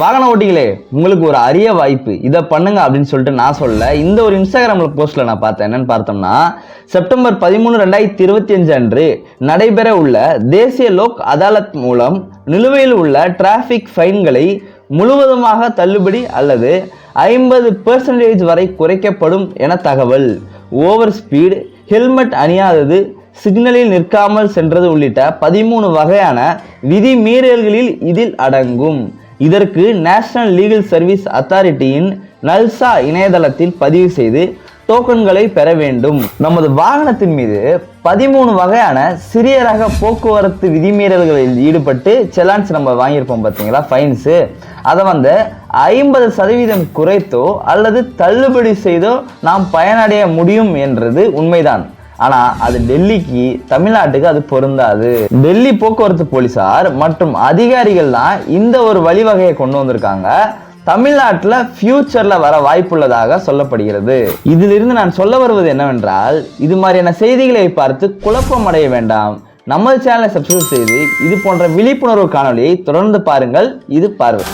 வாகன ஓட்டிகளே, உங்களுக்கு ஒரு அரிய வாய்ப்பு, இதை பண்ணுங்க அப்படின்னு சொல்லிட்டு நான் சொல்ல இந்த ஒரு இன்ஸ்டாகிராம்ல போஸ்ட்ல நான் பார்த்தேன். என்னன்னு பார்த்தோம்னா, செப்டம்பர் 13, 2025 அன்று நடைபெற உள்ள தேசிய லோக் அதாலத் மூலம் நிலுவையில் உள்ள டிராபிக் ஃபைன்களை முழுவதுமாக தள்ளுபடி அல்லது 50% வரை குறைக்கப்படும் என தகவல். ஓவர் ஸ்பீட், ஹெல்மெட் அணியாதது, சிக்னலில் நிற்காமல் சென்றது உள்ளிட்ட 13 வகையான விதி மீறல்களில் இதில் அடங்கும். இதற்கு நேஷனல் லீகல் சர்வீஸ் அத்தாரிட்டியின் நல்சா இணையதளத்தில் பதிவு செய்து டோக்கன்களை பெற வேண்டும். நமது வாகனத்தின் மீது 13 வகையான சிறிய ரக போக்குவரத்து விதிமீறல்களில் ஈடுபட்டு செலான்ஸ் நம்ம வாங்கியிருப்போம் பார்த்தீங்களா, ஃபைன்ஸு. அதை 50% குறைத்தோ அல்லது தள்ளுபடி செய்தோ நாம் பயனடைய முடியும் என்றது உண்மைதான். ஆனா அது டெல்லிக்கு, தமிழ்நாட்டுக்கு அது பொருந்தாது. டெல்லி போக்குவரத்து போலீசார் மற்றும் அதிகாரிகள் தான் இந்த ஒரு வழிவகையை கொண்டு வந்திருக்காங்க. தமிழ்நாட்டில் ஃபியூச்சர்ல வர வாய்ப்புள்ளதாக சொல்லப்படுகிறது. இதிலிருந்து நான் சொல்ல வருவது என்னவென்றால், இது மாதிரியான செய்திகளை பார்த்து குழப்பம் அடைய வேண்டாம். நமது சேனலை சப்ஸ்கிரைப் செய்து இது போன்ற விழிப்புணர்வு காணொலியை தொடர்ந்து பாருங்கள். இது பார்வை.